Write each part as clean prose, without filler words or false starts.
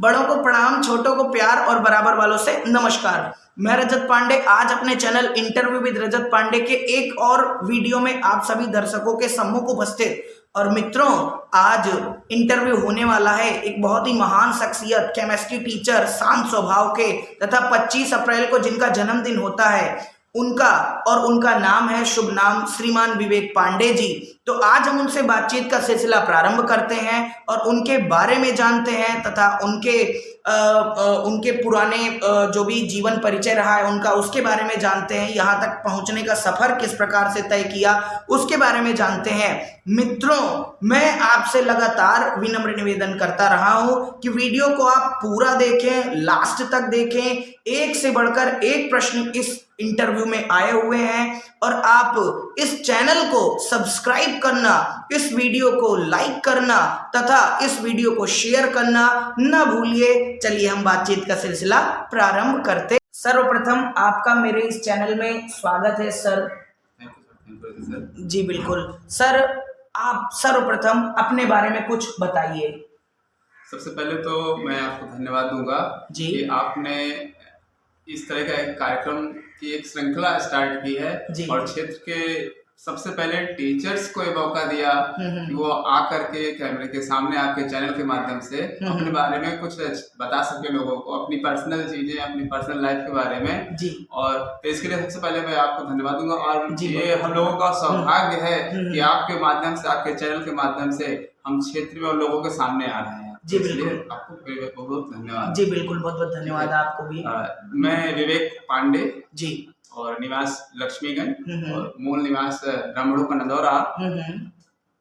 बड़ों को प्रणाम, छोटों को प्यार और बराबर वालों से नमस्कार। मैं रजत पांडे आज अपने चैनल इंटरव्यू विद रजत पांडे के एक और वीडियो में आप सभी दर्शकों के सम्मुख उपस्थित। और मित्रों, आज इंटरव्यू होने वाला है एक बहुत ही महान शख्सियत, केमिस्ट्री टीचर, शांत स्वभाव के तथा 25 अप्रैल को जिनका जन्मदिन होता है उनका, और उनका नाम है, शुभ नाम श्रीमान विवेक पांडे जी। तो आज हम उनसे बातचीत का सिलसिला प्रारंभ करते हैं और उनके बारे में जानते हैं तथा उनके पुराने जो भी जीवन परिचय रहा है उनका, उसके बारे में जानते हैं। यहाँ तक पहुँचने का सफर किस प्रकार से तय किया उसके बारे में जानते हैं। मित्रों, मैं आपसे लगातार विनम्र निवेदन करता रहा हूँ कि वीडियो को आप पूरा देखें, लास्ट तक देखें। एक से बढ़कर एक प्रश्न इस इंटरव्यू में आए हुए हैं और आप इस चैनल को सब्सक्राइब करना, इस वीडियो को लाइक करना तथा इस वीडियो को शेयर करना न भूलिए। चलिए हम बातचीत का सिलसिला प्रारंभ करते। सर्वप्रथम आपका मेरे इस चैनल में स्वागत है सर। जी बिल्कुल सर, आप सर्वप्रथम अपने बारे में कुछ बताइए। सबसे पहले तो मैं आपको धन्यवाद दूंगा जी कि आपने इस तरह का एक कार्यक्रम की एक श्रृंखला स्टार्ट की है और क्षेत्र के सबसे पहले टीचर्स को ये मौका दिया कि वो आकर के कैमरे के सामने आपके चैनल के माध्यम से अपने बारे में कुछ बता सके लोगों को, अपनी पर्सनल चीजें, अपनी पर्सनल लाइफ के बारे में जी। और तो इसके लिए सबसे पहले मैं आपको धन्यवाद दूंगा। और ये हम लोगों का सौभाग्य है कि आपके माध्यम से, आपके चैनल के माध्यम से हम क्षेत्र में और लोगों के सामने आ रहे हैं। जी बिल्कुल, आपको बहुत बहुत धन्यवाद। जी बिल्कुल, बहुत बहुत धन्यवाद आपको भी। मैं विवेक पांडे जी, और निवास लक्ष्मीगंज और मूल निवास रामड़ू का नदौरा।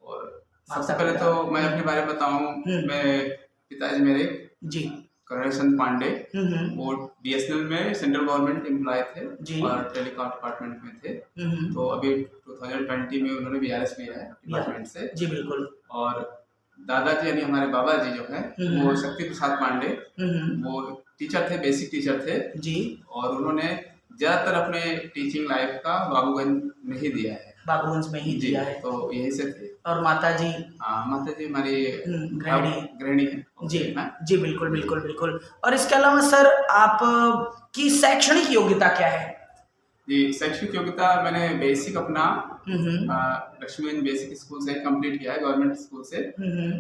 और सबसे पहले तो मैं अपने बारे में बताऊं, मैं पिताजी मेरे जी कर्नल चंद पांडे, वो बीएसएनएल में सेंट्रल गवर्नमेंट एम्प्लॉय थे और टेलीकॉम डिपार्टमेंट में थे। तो अभी 2020 में उन्होंने बीआरएस लिया है डिपार्टमेंट से। जी बिल्कुल। और दादाजी यानी हमारे बाबा जी जो है वो शक्ति प्रसाद पांडे, वो टीचर थे, बेसिक टीचर थे जी। और उन्होंने ज्यादातर अपने टीचिंग लाइफ का बाबूगंज में ही दिया है। बाबूगंज में ही दिया है, तो यही से थे। और माता जी? माता जी हमारी गृहिणी है जी। जी बिल्कुल बिल्कुल बिल्कुल। और इसके अलावा सर, आप की शैक्षणिक योग्यता क्या है? जी, शैक्षणिक योग्यता मैंने बेसिक अपना लक्ष्मीगंज बेसिक स्कूल से कंप्लीट किया है, गवर्नमेंट स्कूल से।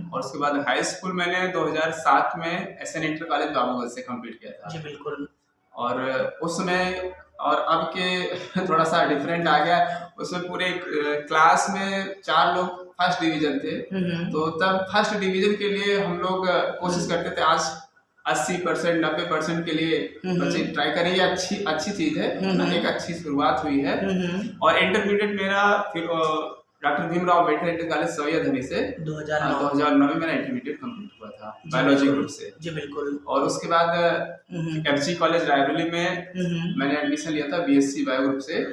और उसके बाद हाई स्कूल मैंने 2007 में एसएन इंटर कॉलेज बाबूगंज से कंप्लीट किया था। जी बिल्कुल। और उस समय और अब के थोड़ा सा डिफरेंट आ गया। उसमें पूरे क्लास में 4 लोग फर्स्ट डिवीजन थे, तो तब फर्स्ट डिवीजन के लिए हम लोग कोशिश करते थे। आज 80%, 90% के लिए बच्चे ट्राई करें, ये अच्छी चीज है, एक अच्छी शुरुआत हुई है। और इंटरमीडिएट मेरा फिर doctor Bhimrao Ambedkar inter college सवैया धनी से 2009 में मेरा इंटरमीडिएट कंप्लीट हुआ था बायोलॉजी ग्रुप से। जी बिल्कुल। और उसके बाद एफसी कॉलेज रायबरेली में मैंने एडमिशन लिया था बीएससी बायो ग्रुप से।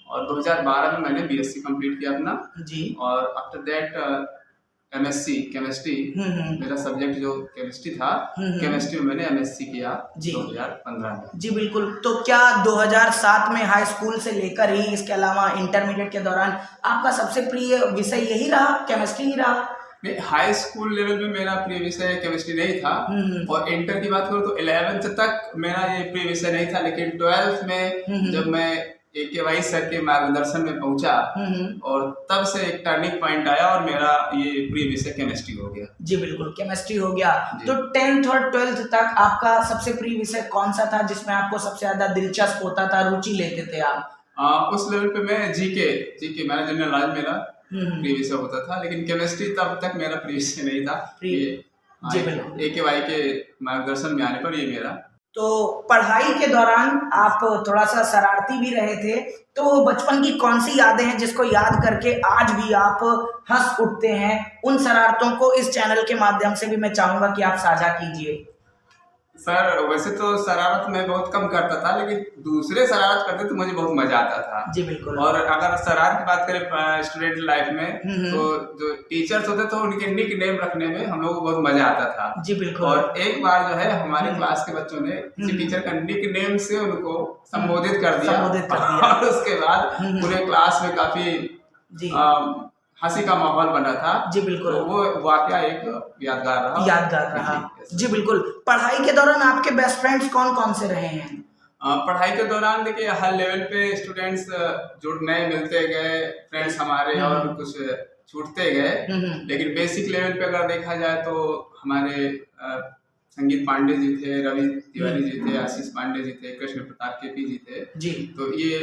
और 2012 में मैंने बीएससी कंप्लीट किया अपना जी। और आफ्टर दैट एमएससी केमिस्ट्री, मेरा सब्जेक्ट जो केमिस्ट्री था, केमिस्ट्री में मैंने एमएससी किया 2015 में। जी बिल्कुल। तो क्या 2007 में हाई स्कूल से लेकर ही, इसके अलावा इंटरमीडिएट के दौरान आपका सबसे प्रिय विषय यही रहा, केमिस्ट्री ही रहा? नहीं, हाई स्कूल लेवल में मेरा प्रिय विषय केमिस्ट्री नहीं था। और इंटर की बात करूँ तो 11th तक मेरा ये प्रिय विषय नहीं था, लेकिन 12th में जब मैं AKY सर के मार्गदर्शन में पहुंचा और तब से एक टर्निंग पॉइंट आया और मेरा ये प्रिय विषय केमिस्ट्री हो गया। जी बिल्कुल, केमिस्ट्री हो गया। तो 10th और 12th तक आपका सबसे प्रिय विषय कौन सा था, जिसमें आपको सबसे ज्यादा दिलचस्प होता था, रुचि लेते थे आप? उस लेवल पे मैं जीके मेरा जनरल नॉलेज मेरा प्रिय विषय होता था, लेकिन केमिस्ट्री तब तक मेरा प्रिय विषय नहीं था। AKY के मार्गदर्शन में आने पर ये मेरा। तो पढ़ाई के दौरान आप थोड़ा सा शरारती भी रहे थे, तो बचपन की कौन सी यादें हैं जिसको याद करके आज भी आप हंस उठते हैं? उन शरारतों को इस चैनल के माध्यम से भी मैं चाहूंगा कि आप साझा कीजिए। सर, वैसे तो शरारत मैं बहुत कम करता था, लेकिन दूसरे शरारत करते तो मुझे बहुत मजा आता था। जी बिल्कुल। और अगर शरारत की बात करें स्टूडेंट लाइफ में, तो जो टीचर्स होते थे उनके निक नेम रखने में हम लोगों को बहुत मजा आता था। जी बिल्कुल। और एक बार जो है हमारे क्लास के बच्चों ने किसी टीचर का निक नेम से उनको संबोधित कर दिया और उसके बाद पूरे क्लास में काफी हंसी का माहौल बना था। जी बिल्कुल। तो वो वाकया एक यादगार रहा। जी बिल्कुल। पढ़ाई के दौरान आपके बेस्ट फ्रेंड्स कौन कौन से रहे हैं? पढ़ाई के दौरान देखिए हर लेवल पे स्टूडेंट्स जो नए मिलते गए, फ्रेंड्स हमारे और कुछ छूटते गए, लेकिन बेसिक लेवल पे अगर देखा जाए तो हमारे संगीत पांडे जी थे, रवि तिवारी जी थे, आशीष पांडे जी थे, कृष्ण प्रताप केपी जी थे जी। तो ये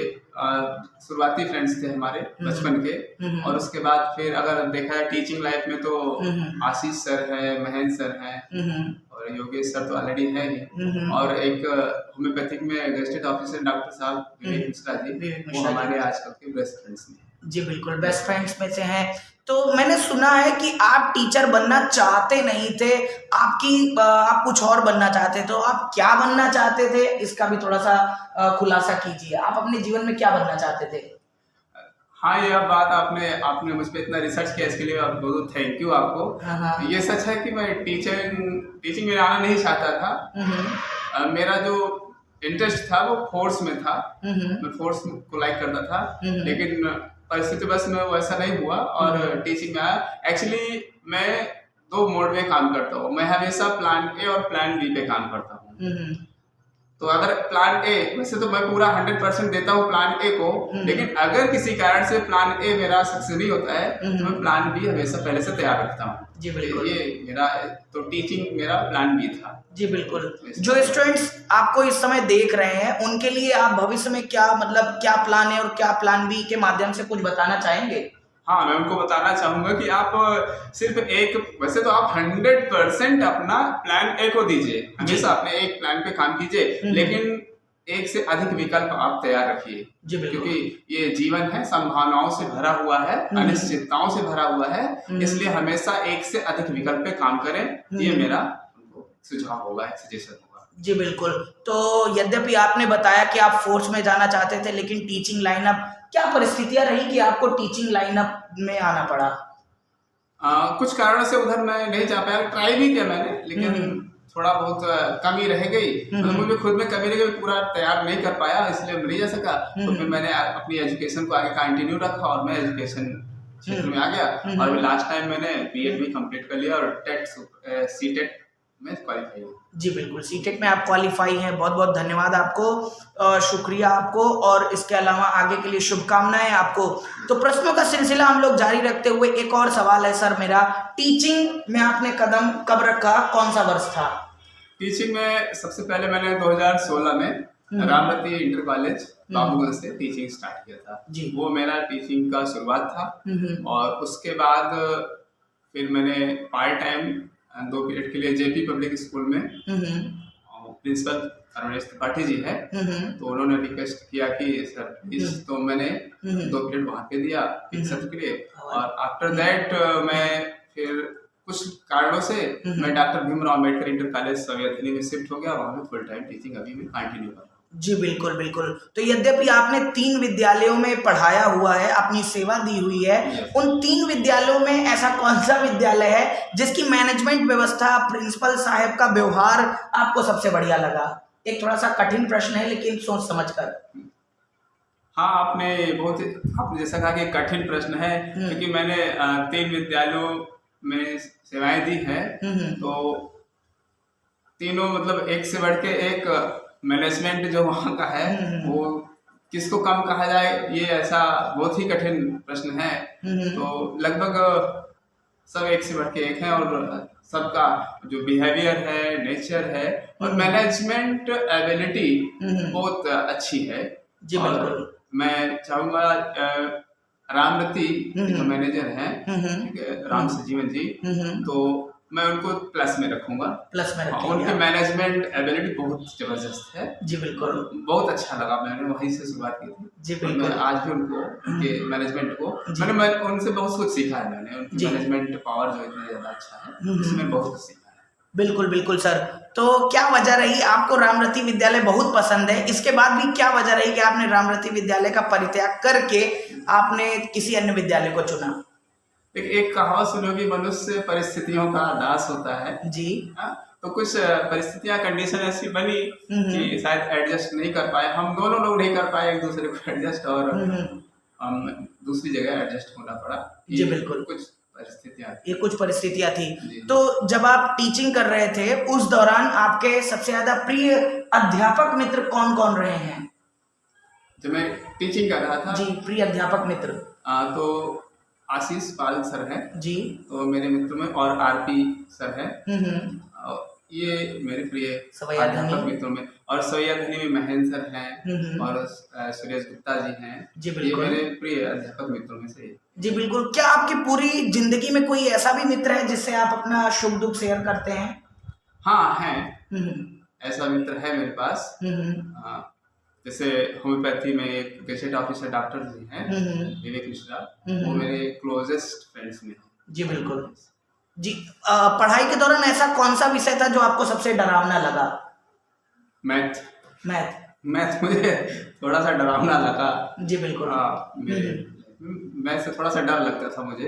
शुरुआती फ्रेंड्स थे हमारे बचपन के। और उसके बाद फिर अगर देखा जाए टीचिंग लाइफ में तो आशीष सर है, महेंद्र सर है और योगेश सर तो ऑलरेडी है ही, और एक होम्योपैथिक में गेस्टेड ऑफिसर डॉक्टर साहब विवेक मिश्रा जी, वो हमारे आजकल के बेस्ट फ्रेंड्स हैं। जी बिल्कुल, बेस्ट फ्रेंड्स में से हैं। तो मैंने सुना है कि आप टीचर बनना चाहते नहीं थे, आप कुछ और बनना चाहते, तो आप क्या बनना चाहते थे, इसका भी थोड़ा सा खुलासा कीजिए। आप अपने जीवन में क्या बनना चाहते थे? हाँ, यह बात आपने मुझ पर इतना रिसर्च किया, इसके लिए बहुत बहुत थैंक यू आपको। ये सच है कि मैं टीचिंग में आना नहीं चाहता था। मेरा जो इंटरेस्ट था वो फोर्स में था, मैं फोर्स को लाइक करता था, लेकिन परिस्थिति बस में वैसा नहीं हुआ और टीचिंग में आया। एक्चुअली मैं 2 मोड में काम करता हूँ, मैं हमेशा प्लान ए और प्लान बी पे काम करता हूँ। तो अगर प्लान ए, वैसे तो मैं पूरा 100% देता हूँ प्लान ए को, लेकिन अगर किसी कारण से प्लान ए मेरा सक्सेस नहीं होता है तो मैं प्लान बी हमेशा पहले से तैयार रखता हूँ। जी बिल्कुल। ये मेरा तो टीचिंग मेरा प्लान बी था। जी बिल्कुल। जो स्टूडेंट्स आपको इस समय देख रहे हैं उनके लिए आप भविष्य में क्या प्लान है और क्या प्लान बी के माध्यम से कुछ बताना चाहेंगे? हाँ, मैं उनको बताना चाहूंगा कि आप सिर्फ वैसे तो आप 100% अपना प्लान ए को दीजिए, हमेशा अपने एक प्लान पे काम कीजिए, लेकिन एक से अधिक विकल्प आप तैयार रखिए, क्योंकि ये जीवन है, संभावनाओं से भरा हुआ है, अनिश्चितताओं से भरा हुआ है, इसलिए हमेशा एक से अधिक विकल्प पे काम करें। ये मेरा सुझाव होगा, सजेशन होगा। जी बिल्कुल। तो यद्यपि आपने बताया कि आप फोर्स में जाना चाहते थे, लेकिन टीचिंग लाइनअप, क्या परिस्थितियां रही कि आपको टीचिंग लाइनअप में आना पड़ा? कुछ कारणों से उधर मैं नहीं जा पाया, ट्राई भी किया मैंने, लेकिन थोड़ा बहुत कमी रह गई, मतलब मुझे खुद में कमी रह गई, पूरा तैयार नहीं कर पाया, इसलिए नहीं जा सका। तो फिर मैंने अपनी एजुकेशन को आगे कंटिन्यू रखा और मैं एजुकेशन क्षेत्र में आ गया और लास्ट टाइम मैंने बीएड भी कंप्लीट कर लिया और सीटेट में क्वालिफाई हुआ। जी बिल्कुल, सीटेट में आप क्वालिफाई हैं, बहुत बहुत धन्यवाद आपको, शुक्रिया आपको, और इसके अलावा आगे के लिए शुभकामनाएं आपको। तो प्रश्नों का सिलसिला हम लोग जारी रखते हुए एक और सवाल है सर मेरा, टीचिंग में आपने कदम कब रखा, कौन सा वर्ष था? टीचिंग में सबसे पहले मैंने 2016 में रामरती इंटर कॉलेज बाबूगंज से टीचिंग स्टार्ट किया था जी। वो मेरा टीचिंग का शुरुआत था और उसके बाद फिर मैंने पार्ट टाइम 2 पीरियड के लिए जेपी पब्लिक स्कूल में प्रिंसिपल अरुणेश त्रिपाठी जी है, तो उन्होंने रिक्वेस्ट किया कि सर प्लीज, तो मैंने 2 पीरियड वहाँ पे दिया सत्र के लिए। और आफ्टर दैट मैं फिर कुछ कारणों से मैं doctor Bhimrao Ambedkar inter college सवियतनी में शिफ्ट हो गया, वहाँ पे फुल टाइम टीचिंग अभी भी कंटिन्यू कर रहा हूँ। जी बिल्कुल बिल्कुल। तो यद्यपि आपने 3 विद्यालयों में पढ़ाया हुआ है, अपनी सेवा दी हुई है, उन 3 विद्यालयों में ऐसा कौन सा विद्यालय है जिसकी मैनेजमेंट व्यवस्था, प्रिंसिपल साहब का व्यवहार आपको सबसे बढ़िया लगा? एक थोड़ा सा कठिन प्रश्न है, लेकिन सोच समझ कर। हाँ, आपने जैसा कहा कि कठिन प्रश्न है, क्योंकि मैंने 3 विद्यालयों में सेवाएं दी है, तो तीनों मतलब एक से बढ़ के एक मैनेजमेंट जो वहाँ का है वो किसको कम कहा जाए, ये ऐसा बहुत ही कठिन प्रश्न है। तो लगभग सब एक से बढ़ के एक है और सबका जो बिहेवियर है, नेचर है और मैनेजमेंट एबिलिटी बहुत अच्छी है। जी बिल्कुल। मैं चाहूँगा रामरती जो मैनेजर हैं राम सजीवन जी, तो मैं उनको प्लस में रखूंगा। प्लस में रखूंगा। उनकी मैनेजमेंट एबिलिटी बहुत जबरदस्त है। जी बिल्कुल। बहुत अच्छा लगा, मैंने वहीं से शुरुआत की थी। जी बिल्कुल। मैं आज भी उनके मैनेजमेंट को मैंने उनसे बहुत कुछ सीखा है। मैंने उनकी मैनेजमेंट पावर जो इतना ज्यादा अच्छा है, उसमें बहुत कुछ सीखा है। बिल्कुल बिल्कुल सर। तो क्या वजह रही, आपको रामरती विद्यालय बहुत पसंद है, इसके बाद भी क्या वजह रही कि आपने रामरती विद्यालय का परित्याग करके आपने किसी अन्य विद्यालय को चुना? एक कहावत सुनो कि मनुष्य परिस्थितियों का दास होता है जी। तो कुछ परिस्थितियां, कंडीशन ऐसी बनी कि शायद एडजस्ट नहीं कर पाए, हम दोनों लोग नहीं कर पाए एक दूसरे को एडजस्ट, और हम दूसरी जगह एडजस्ट होना पड़ा। जी बिल्कुल, कुछ परिस्थितियाँ ये कुछ परिस्थितियां थी। जी। तो जब आप टीचिंग कर रहे थे उस दौरान आपके सबसे ज्यादा प्रिय अध्यापक मित्र कौन कौन रहे हैं? जब मैं टीचिंग कर रहा था जी, प्रिय अध्यापक मित्र। तो आशीष पाल सर हैं, जी। तो मेरे मित्र में, और आरपी सर हैं, हम्म। और ये मेरे प्रिय सवैया अध्यापक धनी। मित्रों में। और सवैया धनी में महेंद्र सर हैं, हम्म। और सुरेश गुप्ता जी हैं। जी ये बिल्कुल। मेरे प्रिय अध्यापक मित्रों में से। जी बिल्कुल। क्या आपकी पूरी जिंदगी में कोई ऐसा भी मित्र है जिससे आप अपना सुख दुख शेयर करते हैं? हाँ हैं, हम्म। ऐसा मित्र है मेरे पास। हाँ, जैसे होम्योपैथी में एक गेजेट ऑफिसर डॉक्टर जी हैं, विवेक मिश्रा, वो मेरे क्लोजेस्ट फ्रेंड्स में हैं। जी बिल्कुल। जी, पढ़ाई के दौरान ऐसा कौन सा विषय था जो आपको सबसे डरावना लगा? मैथ। मैथ। मैथ मुझे थोड़ा सा डरावना लगा। जी बिल्कुल। हाँ, मैथ से थोड़ा सा डर लगता था मुझे।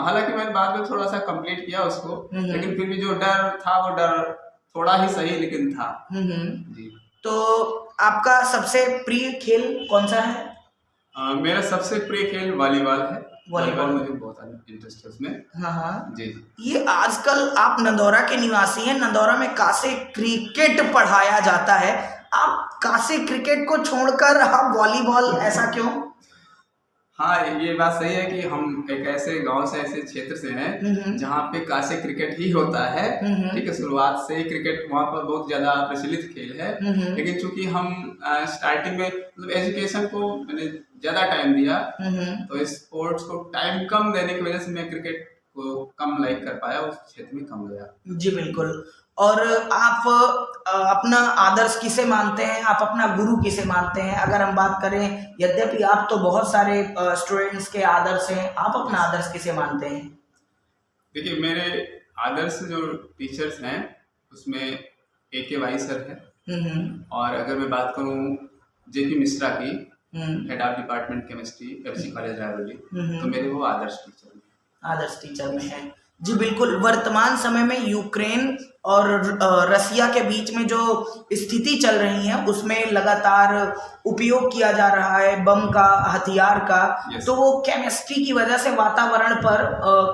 हालांकि मैंने बाद में थोड़ा सा कंप्लीट किया उसको, लेकिन फिर भी जो डर था वो डर थोड़ा ही सही लेकिन था। जी। तो आपका सबसे प्रिय खेल कौन सा है? मेरा सबसे प्रिय खेल वॉलीबॉल है। वॉलीबॉल मुझे बहुत इंटरेस्ट है उसमें। हाँ जी। ये आजकल आप नंदौरा के निवासी हैं, नंदौरा में कासे क्रिकेट पढ़ाया जाता है, आप कासे क्रिकेट को छोड़कर आप वॉलीबॉल, ऐसा क्यों? हाँ, ये बात सही है कि हम एक ऐसे गांव से, ऐसे क्षेत्र से हैं जहाँ पे कासे क्रिकेट ही होता है। ठीक है, शुरुआत से ही क्रिकेट वहाँ पर बहुत ज्यादा प्रचलित खेल है। लेकिन चूंकि हम स्टार्टिंग में मतलब एजुकेशन को मैंने ज्यादा टाइम दिया, तो स्पोर्ट्स को टाइम कम देने की वजह से मैं क्रिकेट को कम लाइक कर पाया, उस क्षेत्र में कम गया। जी बिल्कुल। और आप अपना आदर्श किसे मानते हैं, आप अपना गुरु किसे मानते हैं? अगर हम बात करें, यद्यपि आप तो बहुत सारे स्टूडेंट्स के आदर्श हैं, आप अपना आदर्श किसे मानते हैं? देखिए, मेरे आदर्श जो टीचर्स हैं उसमें AK वाई सर है, और अगर मैं बात करूं JP मिश्रा की, head of department chemistry, FC college Raebareli, तो मेरे वो आदर्श टीचर में हैं। जी बिल्कुल। वर्तमान समय में यूक्रेन और रसिया के बीच में जो स्थिति चल रही है उसमें लगातार उपयोग किया जा रहा है बम का, हथियार का। तो वो केमिस्ट्री की वजह से वातावरण पर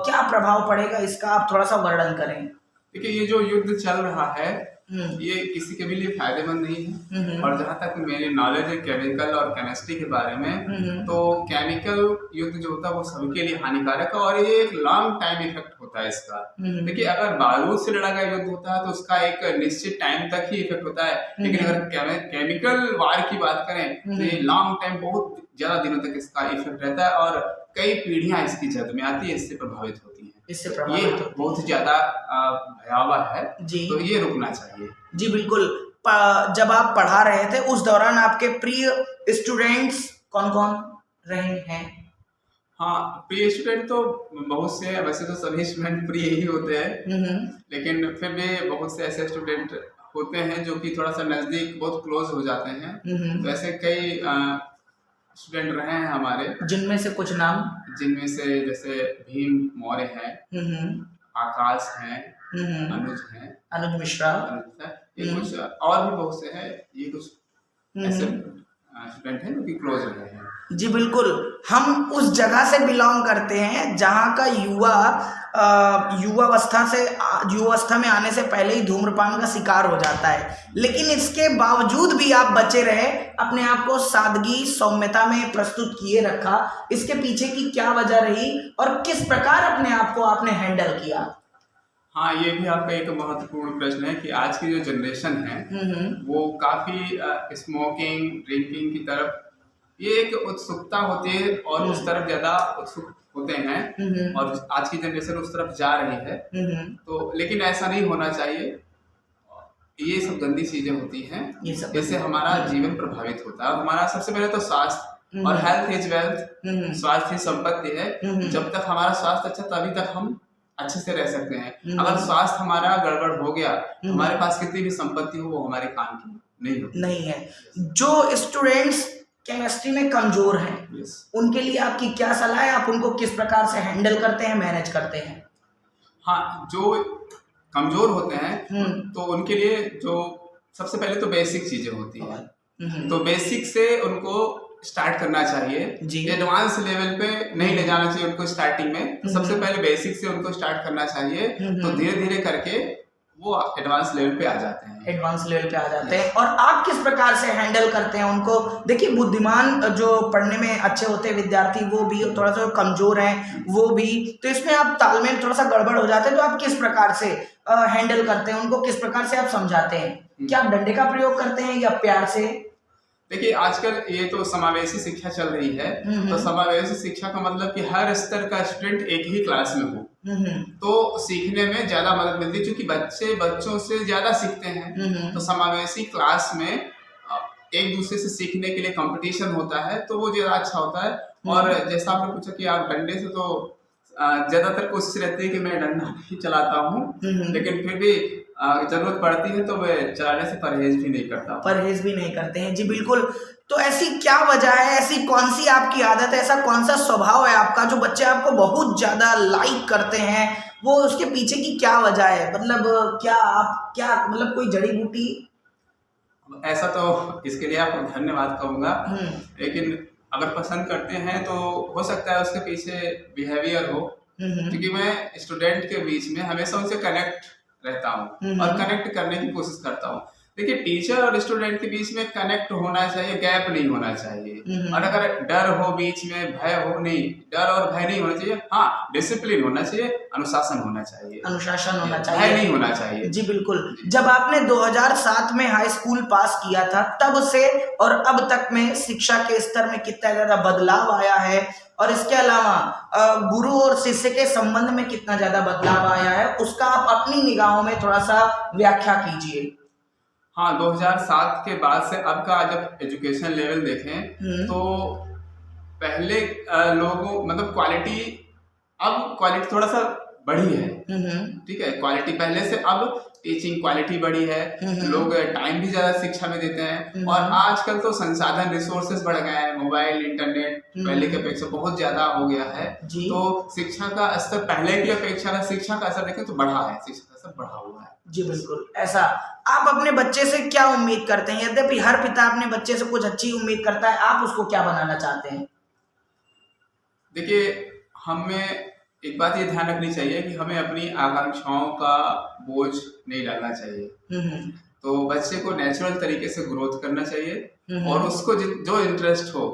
क्या प्रभाव पड़ेगा, इसका आप थोड़ा सा वर्णन करें। देखिए, ये जो युद्ध चल रहा है ये किसी के भी लिए फायदेमंद नहीं है। और जहाँ तक मेरी नॉलेज है केमिकल और केमिस्ट्री के बारे में, तो केमिकल युद्ध जो होता है वो सभी के लिए हानिकारक है, और ये एक लॉन्ग टाइम इफेक्ट होता है इसका। देखिए, अगर बारूद से लड़ा गया युद्ध होता है तो उसका एक निश्चित टाइम तक ही इफेक्ट होता है, लेकिन अगर केमिकल वार की बात करें तो ये लॉन्ग टाइम, बहुत ज्यादा दिनों तक इसका इफेक्ट रहता है, और कई पीढ़ियां इसकी जद में आती है, इससे प्रभावित होती है। ये बहुत ज्यादा भयावह है जी। तो ये रुकना चाहिए। जी बिल्कुल। जब आप पढ़ा रहे थे उस दौरान आपके प्रिय स्टूडेंट्स कौन कौन रहे हैं? हाँ, प्रिय स्टूडेंट तो बहुत से, वैसे तो सभी स्टूडेंट प्रिय ही होते हैं, लेकिन फिर भी बहुत से ऐसे स्टूडेंट होते हैं जो कि थोड़ा सा नजदीक, बहुत क्लोज हो जाते हैं। तो ऐसे कई स्टूडेंट रहे हैं हमारे, जिनमें से कुछ नाम, जिनमें से जैसे भीम मौर्य हैं, आकाश हैं, अनुज हैं, अनुज मिश्रा, ये कुछ और भी बहुत से हैं। ये कुछ ऐसे स्टूडेंट हैं जो कि क्लोज रहे हैं। जी बिल्कुल। हम उस जगह से बिलोंग करते हैं जहाँ का युवावस्था में आने से पहले ही धूम्रपान का शिकार हो जाता है, लेकिन इसके बावजूद भी आप बचे रहे, अपने आप को सादगी, सौम्यता में प्रस्तुत किए रखा। इसके पीछे की क्या वजह रही और किस प्रकार अपने आप को आपने हैंडल किया? हाँ, ये भी आपका एक महत्वपूर्ण प्रश्न है कि आज की जो जनरेशन है वो काफी स्मोकिंग, ड्रिंकिंग की तरफ ये एक उत्सुकता होती है, और उस तरफ ज्यादा उत्सुक होते हैं, और आज की जनरेशन उस तरफ जा रही है। तो लेकिन ऐसा नहीं होना चाहिए, ये सब गंदी चीजें होती हैं, इससे हमारा जीवन प्रभावित होता है। हमारा सबसे पहले तो स्वास्थ्य, और हेल्थ इज वेल्थ, स्वास्थ्य ही संपत्ति है। जब तक हमारा स्वास्थ्य अच्छा, तभी तक हम अच्छे से रह सकते हैं। अगर स्वास्थ्य हमारा गड़बड़ हो गया, हमारे पास कितनी भी संपत्ति हो वो हमारे काम की नहीं है। जो स्टूडेंट्स केमिस्ट्री में कमजोर हैं, उनके लिए आपकी क्या सलाह है? आप उनको किस प्रकार से हैंडल करते हैं, मैनेज करते हैं? हाँ, जो कमजोर होते हैं तो उनके लिए जो सबसे पहले तो बेसिक चीजें होती हैं, तो बेसिक से उनको स्टार्ट करना चाहिए जी। एडवांस लेवल पे नहीं ले जाना चाहिए उनको स्टार्टिंग में। तो सबसे पहले बेसिक से उनको स्टार्ट करना चाहिए, तो धीरे धीरे करके वो एडवांस लेवल पे आ जाते हैं। एडवांस लेवल पे आ जाते हैं। और आप किस प्रकार से हैंडल करते हैं उनको? देखिए, बुद्धिमान जो पढ़ने में अच्छे होते हैं विद्यार्थी वो भी, थोड़ा सा कमजोर हैं वो भी, तो इसमें आप तालमेल थोड़ा सा गड़बड़ हो जाते हैं, तो आप किस प्रकार से हैंडल करते हैं उनको? किस प्रकार से आप समझाते हैं? क्या आप डंडे का प्रयोग करते हैं या प्यार से? देखिए, आजकल ये तो समावेशी शिक्षा चल रही है, तो समावेशी शिक्षा का मतलब कि हर स्तर का स्टूडेंट एक ही क्लास में हो, तो सीखने में ज्यादा मदद मिलती है, क्योंकि बच्चे बच्चों से ज्यादा सीखते हैं। तो समावेशी क्लास में एक दूसरे से सीखने के लिए कंपटीशन होता है, तो वो ज्यादा अच्छा होता है। और जैसा आपने पूछा कि आप डंडे से, तो ज्यादातर कोशिश रहती है कि मैं डंडा नहीं चलाता हूँ, लेकिन फिर भी जरूरत पड़ती है तो मैं चलाने से परहेज भी नहीं करता। परहेज भी नहीं करते हैं, जी बिल्कुल। तो ऐसी क्या वजह है, ऐसी कौन सी आपकी आदत है, ऐसा कौन सा स्वभाव है आपका जो बच्चे आपको बहुत ज्यादा लाइक करते हैं? वो उसके पीछे की क्या वजह है? मतलब क्या मतलब कोई जड़ी बूटी? ऐसा तो इसके लिए आपको धन्यवाद कहूंगा, लेकिन अगर पसंद करते हैं तो हो सकता है उसके पीछे बिहेवियर हो, क्योंकि मैं स्टूडेंट के बीच में हमेशा उनसे कनेक्ट रहता हूँ और कनेक्ट करने की कोशिश करता हूँ। देखिए, टीचर और स्टूडेंट के बीच में कनेक्ट होना चाहिए, गैप नहीं होना चाहिए। और अगर डर हो बीच में, भय हो नहीं, डर और भय नहीं होना चाहिए। हाँ, डिसिप्लिन होना चाहिए, अनुशासन होना चाहिए, अनुशासन होना चाहिए, भय नहीं होना चाहिए। जी बिल्कुल। जब आपने 2007 में हाई स्कूल पास किया था, तब से और अब तक में शिक्षा के स्तर में कितना ज्यादा बदलाव आया है? और इसके अलावा गुरु और शिष्य के संबंध में कितना ज्यादा बदलाव आया है, उसका आप अपनी निगाहों में थोड़ा सा व्याख्या कीजिए। हाँ, 2007 के बाद से अब का जब एजुकेशन लेवल देखें तो पहले लोगों मतलब क्वालिटी थोड़ा सा बढ़ी है। ठीक है, क्वालिटी पहले से अब टीचिंग क्वालिटी बढ़ी है, लोग टाइम भी ज्यादा शिक्षा में देते हैं। और आजकल तो संसाधन रिसोर्सेज बढ़ गए हैं, मोबाइल इंटरनेट पहले की अपेक्षा बहुत ज्यादा हो गया है। तो शिक्षा का स्तर पहले की अपेक्षा शिक्षा का असर देखें तो बढ़ा है, शिक्षा का असर बढ़ा हुआ है। जी बिल्कुल। ऐसा आप अपने बच्चे से क्या उम्मीद करते हैं? यद्यपि हर पिता अपने बच्चे से कुछ अच्छी उम्मीद करता है, आप उसको क्या बनाना चाहते हैं? देखिए, हमें एक बात ये ध्यान रखनी चाहिए कि हमें अपनी आकांक्षाओं का बोझ नहीं डालना चाहिए। तो बच्चे को नेचुरल तरीके से ग्रोथ करना चाहिए और उसको जो इंटरेस्ट हो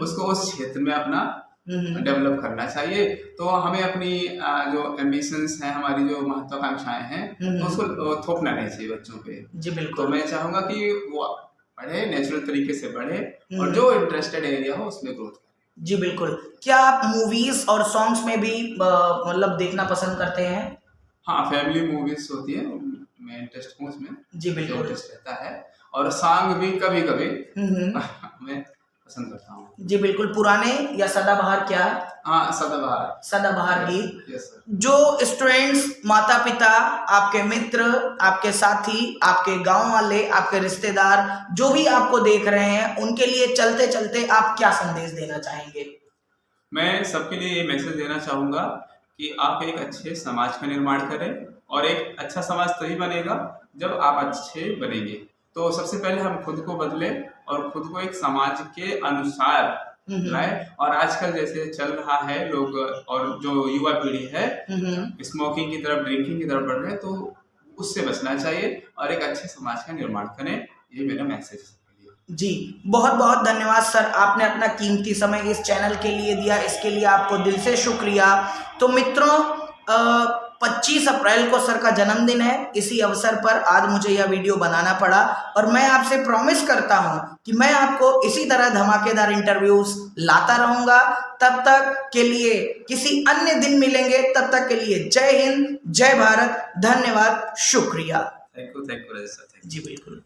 उसको उस क्षेत्र में अपना डेवलप करना चाहिए। तो हमें अपनी जो एम्बिशंस हैं, हमारी जो महत्वाकांक्षाएं हैं, तो उसको थोपना नहीं चाहिए बच्चों पे। जी बिल्कुल। तो मैं चाहूंगा कि वो पढ़े, नेचुरल तरीके से पढ़े और जो इंटरेस्टेड एरिया हो उसमें ग्रोथ करे। जी बिल्कुल। क्या आप मूवीज और सॉन्ग्स में भी मतलब देखना पसंद करते हैं? हाँ, फैमिली मूवीज होती है, मैं इंटरेस्ट हूँ उसमें। जी बिल्कुल, इंटरेस्ट रहता है। और सॉन्ग भी कभी कभी मैं पसंद करता हूँ। जी बिल्कुल। पुराने या सदाबहार? क्या? हाँ, सदाबहार। सदाबहार गीत। Yes sir. जो स्टूडेंट्स, माता पिता, आपके मित्र, आपके साथी, आपके गांव वाले, आपके रिश्तेदार जो भी आपको देख रहे हैं, उनके लिए चलते चलते आप क्या संदेश देना चाहेंगे? मैं सबके लिए ये मैसेज देना चाहूँगा कि आप एक अच्छे समाज का निर्माण करें, और एक अच्छा समाज तभी बनेगा जब आप अच्छे बनेंगे। तो सबसे पहले हम खुद को बदलें और खुद को एक समाज के अनुसार लाए। और आजकल जैसे चल रहा है लोग, और जो युवा पीढ़ी है स्मोकिंग की तरफ, ड्रिंकिंग की तरफ बढ़ रहे हैं, तो उससे बचना चाहिए और एक अच्छे समाज का निर्माण करें। ये मेरा मैसेज है। जी बहुत बहुत धन्यवाद सर, आपने अपना कीमती समय इस चैनल के लिए दिया, इसके लिए आपको दिल से शुक्रिया। तो मित्रों, 25 अप्रैल को सर का जन्मदिन है। इसी अवसर पर आज मुझे यह वीडियो बनाना पड़ा और मैं आपसे प्रॉमिस करता हूं कि मैं आपको इसी तरह धमाकेदार इंटरव्यूज लाता रहूंगा। तब तक के लिए किसी अन्य दिन मिलेंगे, तब तक के लिए जय हिंद, जय भारत, धन्यवाद, शुक्रिया। Thank you Rajesh sir. जी बिल्कुल।